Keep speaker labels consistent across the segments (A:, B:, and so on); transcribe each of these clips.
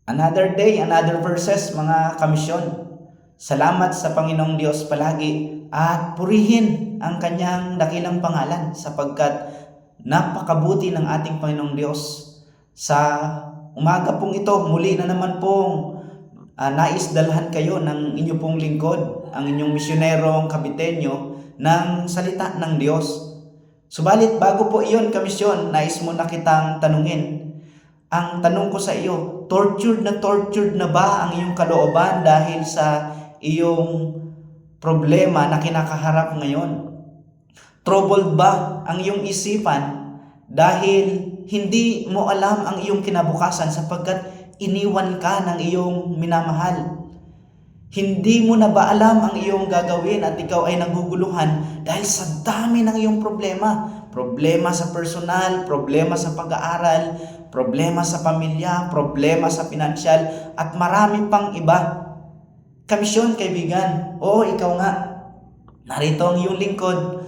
A: Another day, another verses mga kamisyon. Salamat sa Panginoong Diyos palagi at purihin ang kanyang dakilang pangalan sapagkat napakabuti ng ating Panginoong Diyos. Sa umaga pong ito, muli na naman pong nais dalhan kayo ng inyo pong lingkod, ang inyong misyonerong kabitenyo ng salita ng Diyos. Subalit bago po iyon, kamisyon, nais mo na kitang tanungin. Ang tanong ko sa iyo, tortured na ba ang iyong kalooban dahil sa iyong problema na kinakaharap ngayon? Troubled ba ang iyong isipan dahil hindi mo alam ang iyong kinabukasan sapagkat iniwan ka ng iyong minamahal? Hindi mo na ba alam ang iyong gagawin at ikaw ay naguguluhan dahil sa dami ng iyong problema? Problema sa personal, problema sa pag-aaral, problema sa pamilya, problema sa pinansyal, at marami pang iba. Kamisyon, kaibigan, ikaw nga, narito ang iyong lingkod.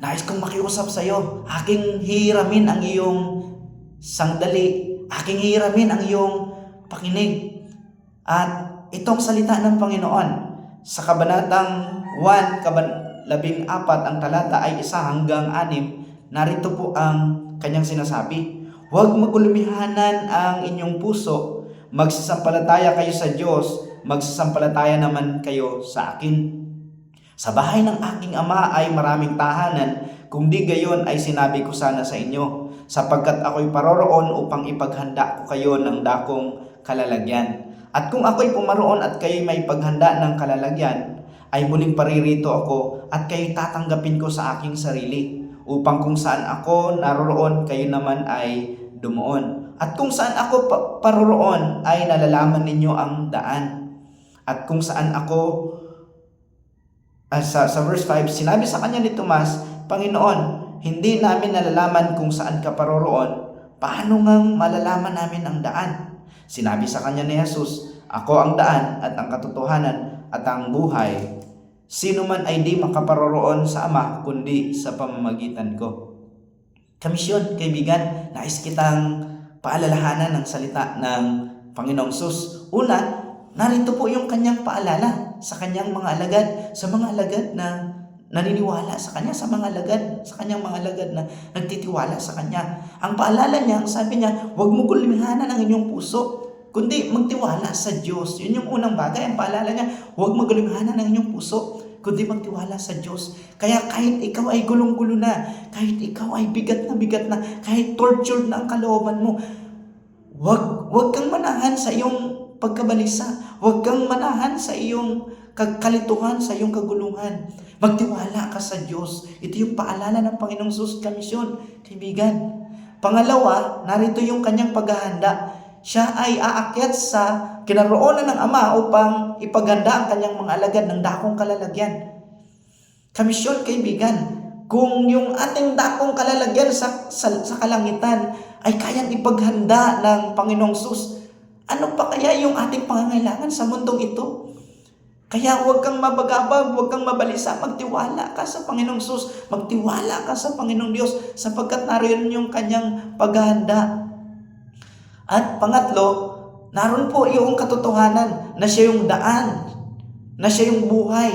A: Nais kong makiusap sa iyo. Aking hiramin ang iyong sandali. Aking hiramin ang iyong pakinig. At itong salita ng Panginoon sa kabanatang 1:14 ang talata ay 1 hanggang 6, narito po ang kanyang sinasabi. Huwag magulumihanan ang inyong puso, magsasampalataya kayo sa Diyos, magsasampalataya naman kayo sa akin. Sa bahay ng aking ama ay maraming tahanan, kung di gayon ay sinabi ko sana sa inyo, sapagkat ako'y paroroon upang ipaghanda ko kayo ng dakong kalalagyan. At kung ako'y pumaroon at kayo'y may paghanda ng kalalagyan, ay muling paririto ako at kayo'y tatanggapin ko sa aking sarili, upang kung saan ako naroroon, kayo naman ay dumuon. At kung saan ako paroroon, ay nalalaman ninyo ang daan. At kung saan ako, sa verse 5, sinabi sa kanya ni Tomas, Panginoon, hindi namin nalalaman kung saan ka paroroon, paano ngang malalaman namin ang daan? Sinabi sa kanya ni Jesus, ako ang daan at ang katotohanan at ang buhay. Sino man ay di makaparoroon sa Ama kundi sa pamamagitan ko. Kamisyon, kaibigan, nais kitang paalalahanan ng salita ng Panginoong Sus. Una, narito po yung kanyang paalala sa kanyang mga alagad, sa mga alagad na naniniwala sa kanya, sa kanyang mga alagad na nagtitiwala sa kanya. Ang paalala niya, sabi niya, huwag mo gulumihanan ang inyong puso, kundi magtiwala sa Diyos. Yun yung unang bagay. Ang paalala niya, huwag magulumihanan ang inyong puso, kundi magtiwala sa Diyos. Kaya kahit ikaw ay gulong-gulo na, kahit ikaw ay bigat na, kahit tortured na ang kalooban mo, huwag kang manahan sa iyong pagkabalisa. Huwag kang manahan sa iyong kalituhan, sa iyong kagulungan. Magtiwala ka sa Diyos. Ito yung paalala ng Panginoong Sus kamisyon, kaibigan. Pangalawa, narito yung kanyang paghahanda. Siya ay aakyat sa kinaroonan ng Ama upang ipaghanda ang kanyang mga alagad ng dakong kalalagyan. Kamisyon, kaibigan, kung yung ating dakong kalalagyan sa kalangitan ay kayang ipaghanda ng Panginoong Sus, ano pa kaya yung ating pangangailangan sa mundong ito? Kaya huwag kang mabagabag, huwag kang mabalisa, magtiwala ka sa Panginoong Sus, magtiwala ka sa Panginoong Diyos sapagkat naroon yung kanyang paghahanda. At pangatlo, naroon po yung katotohanan na siya yung daan, na siya yung buhay.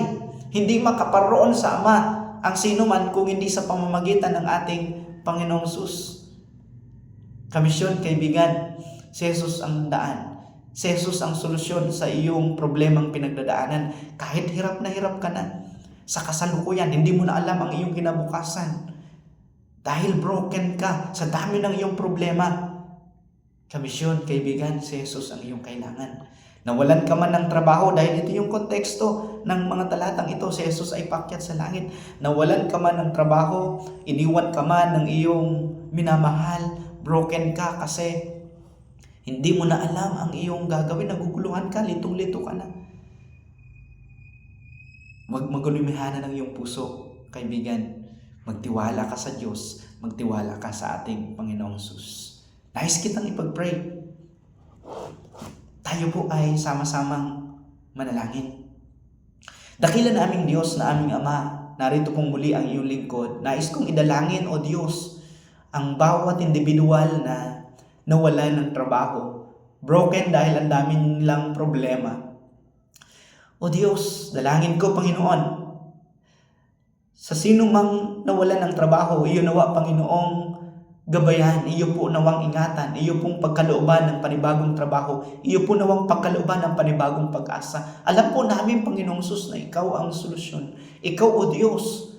A: Hindi makaparoon sa Ama ang sino man kung hindi sa pamamagitan ng ating Panginoong Sus. Kamisyon, kaibigan, si Jesus ang daan. Si Jesus ang solusyon sa iyong problemang pinagdadaanan. Kahit hirap na hirap ka na, sa kasalukuyan, hindi mo na alam ang iyong kinabukasan. Dahil broken ka sa dami ng iyong problema. Kamisyon, kaibigan, si Jesus ang iyong kailangan. Nawalan ka man ng trabaho dahil ito yung konteksto ng mga talatang ito, si Jesus ay paakyat sa langit. Nawalan ka man ng trabaho, iniwan ka man ng iyong minamahal, broken ka kasi hindi mo na alam ang iyong gagawin, naguguluhan ka, litong-lito ka na. Huwag magulumihanan ng iyong puso, kaibigan. Magtiwala ka sa Diyos, magtiwala ka sa ating Panginoong Sus. Nais kitang ipag-pray. Tayo po ay sama-samang manalangin. Dakila na aming Diyos, na aming Ama, narito pong muli ang iyong lingkod. Nais kong idalangin, O Diyos, ang bawat individual na nawalan ng trabaho. broken dahil ang dami nilang problema. O Diyos, dalangin ko, Panginoon, sa sino mang nawalan ng trabaho, iyo nawa, Panginoong gabayan, iyo po nawang ingatan, iyo pong pagkalooban ng panibagong trabaho, iyo po nawang pagkalooban ng panibagong pag-asa. Alam po namin, Panginoong Sus, na ikaw ang solusyon. Ikaw, O Diyos,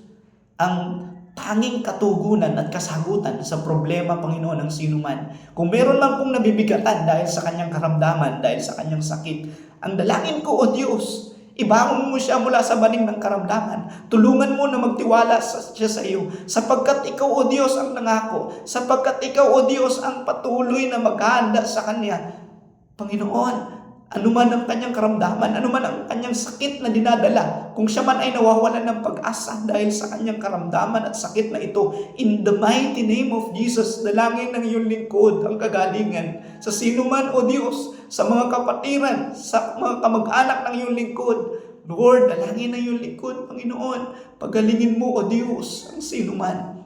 A: ang tanging katugunan at kasagutan sa problema, Panginoon, ng sino man. Kung meron man pong nabibigatan dahil sa kanyang karamdaman, dahil sa kanyang sakit, ang dalangin ko, O Diyos, ibangon mo siya mula sa banig ng karamdaman. Tulungan mo na magtiwala siya sa iyo. Sapagkat ikaw, O Diyos, ang nangako. Sapagkat ikaw, O Diyos, ang patuloy na maghahanda sa kanya. Panginoon, anuman ang kanyang karamdaman, anuman ang kanyang sakit na dinadala, kung siya man ay nawawalan ng pag-asa dahil sa kanyang karamdaman at sakit na ito, in the mighty name of Jesus, dalangin ng iyong lingkod ang kagalingan. Sa sino man, O Diyos, sa mga kapatiran, sa mga kamag-anak ng iyong lingkod, Lord, dalangin ng iyong lingkod, Panginoon, pagalingin mo, O Diyos, ang sino man.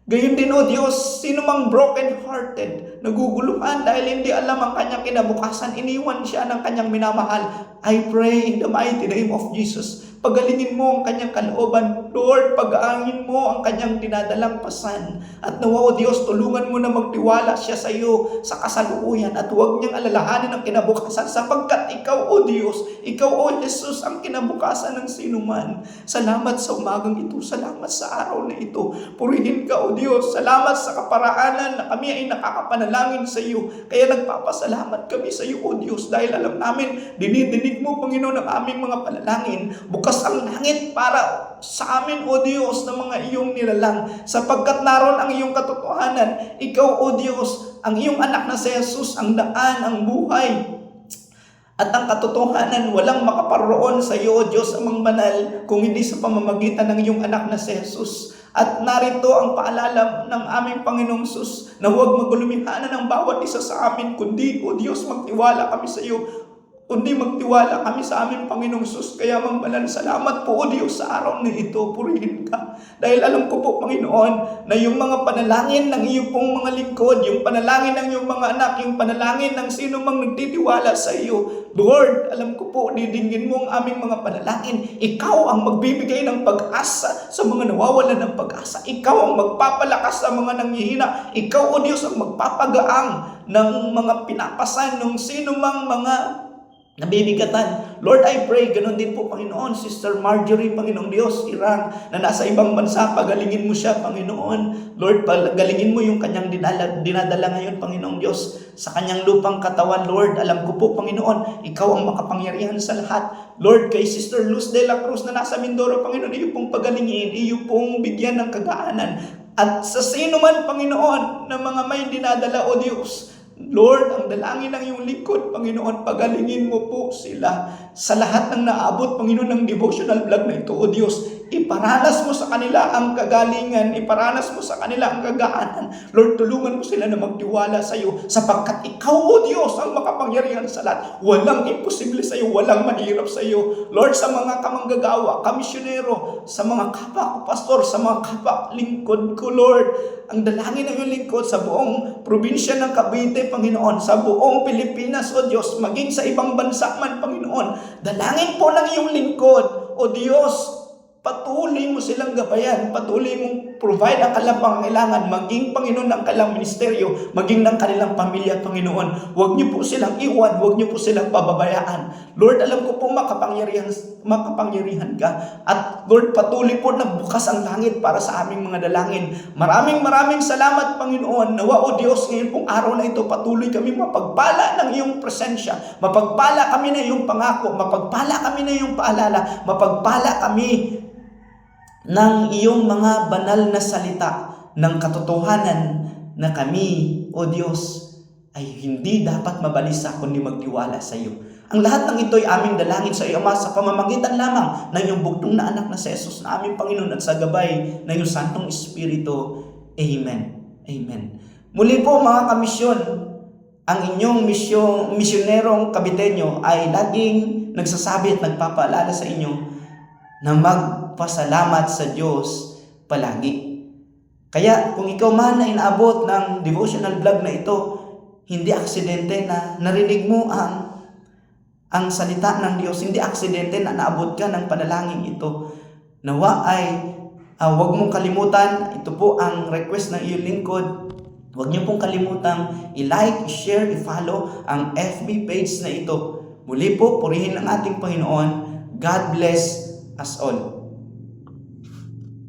A: Gayon din, O Diyos, sino mang broken-hearted, naguguluhan dahil hindi alam ang kanyang kinabukasan, iniwan siya ng kanyang minamahal. I pray in the mighty name of Jesus, pagalingin mo ang kanyang kalooban. Lord, pag-aangin mo ang kanyang dinadalang pasan. At nawa, O Diyos, tulungan mo na magtiwala siya sa iyo sa kasalukuyan at huwag niyang alalahanin ang kinabukasan sapagkat ikaw, O Diyos, ikaw, O Jesus, ang kinabukasan ng sinuman. Salamat sa umagang ito. Salamat sa araw na ito. Purihin ka, O Diyos. Salamat sa kaparaanan na kami ay nakakapanalangin sa iyo. Kaya nagpapasalamat kami sa iyo, O Diyos, dahil alam namin, dinidinig mo, Panginoon, ang aming mga panalangin. Bukas ang langit para sa amin, O Diyos, ng mga iyong nilalang. Sapagkat naroon ang iyong katotohanan. Ikaw, O Diyos, ang iyong anak na si Jesus, ang daan, ang buhay, at ang katotohanan. Walang makaparoon sa iyo, O Diyos, amang banal, kung hindi sa pamamagitan ng iyong anak na si Jesus. At narito ang paalala ng aming Panginoong Sus na huwag magulumihanan ang bawat isa sa amin, kundi, O Diyos, magtiwala kami sa iyo. Kundi magtiwala kami sa aming Panginoong Sus. Kaya mambalan, salamat po, O Diyos, sa araw na ito. Purihin ka. Dahil alam ko po, Panginoon, na yung mga panalangin ng iyong pong mga lingkod, yung panalangin ng iyong mga anak, yung panalangin ng sino mang nagtitiwala sa iyo, Lord, alam ko po, didinggin mo ang aming mga panalangin. Ikaw ang magbibigay ng pag-asa sa mga nawawalan ng pag-asa. Ikaw ang magpapalakas sa mga nanghihina. Ikaw, O Diyos, ang magpapagaang ng mga pinapasan ng sino mang mga nabibigatan. Lord, I pray, ganun din po, Panginoon, Sister Marjorie, Panginoong Diyos, Irang, na nasa ibang bansa, pagalingin mo siya, Panginoon. Lord, pagalingin mo yung kanyang dinadala ngayon, Panginoong Diyos, sa kanyang lupang katawan, Lord. Alam ko po, Panginoon, ikaw ang makapangyarihan sa lahat. Lord, kay Sister Luz de la Cruz na nasa Mindoro, Panginoon, iyo pong pagalingin, iyo pong bigyan ng kagaanan. At sa sino man, Panginoon, na mga may dinadala, O Diyos, Lord, ang dalangin ng iyong lingkod, Panginoon, pagalingin mo po sila sa lahat ng naabot, Panginoon, ng devotional vlog na ito, O Diyos. Iparanas mo sa kanila ang kagalingan, iparanas mo sa kanila ang kagaanan. Lord, tulungan mo sila na magtiwala sa iyo sapagkat ikaw, O Diyos, ang makapangyarihan sa lahat. Walang imposible sa iyo, walang mahirap sa iyo. Lord, sa mga kamanggagawa, kamisyonero, sa mga kapwa ko, pastor, sa mga kapwa lingkod ko, Lord, ang dalangin ng iyong lingkod sa buong probinsya ng Cavite, Panginoon, sa buong Pilipinas, O Diyos, maging sa ibang bansa man, Panginoon, dalangin po ng iyong lingkod, O Diyos, patuloy mo silang gabayan, patuloy mong provide ang kanilang pangangailangan, maging, Panginoon, ng kanilang ministeryo, maging ng kanilang pamilya, Panginoon. Huwag niyo po silang iwan, huwag niyo po silang pababayaan. Lord, alam ko po makapangyarihan ka. At Lord, patuloy po na bukas ang langit para sa aming mga dalangin. Maraming salamat, Panginoon. Nawa, O Diyos, ngayon pong araw na ito, patuloy kami mapagpala ng iyong presensya, mapagpala kami na iyong pangako, mapagpala kami na iyong paalala, mapagpala kami ng iyong mga banal na salita ng katotohanan na kami, O Diyos, ay hindi dapat mabalisa kundi magtiwala sa iyo. Ang lahat ng ito ay aming dalangin sa iyo, Ama, sa pamamagitan lamang ng iyong bugtong na anak na si Jesus na aming Panginoon at sa gabay ng iyong Santong Espiritu. Amen. Amen. Muli po, mga kamisyon, ang inyong misyonerong Caviteño ay laging nagsasabi at nagpapaalala sa inyo na magpasalamat sa Diyos palagi. Kaya kung ikaw man na inaabot ng devotional vlog na ito, Hindi aksidente na narinig mo ang salita ng Diyos. Hindi aksidente na naabot ka ng panalangin ito. Nawa ay huwag mong kalimutan. Ito po ang request ng iyong lingkod. Huwag niyo pong kalimutan i-like, i-share, i-follow ang FB page na ito. Muli po, purihin ang ating Panginoon. God bless us all.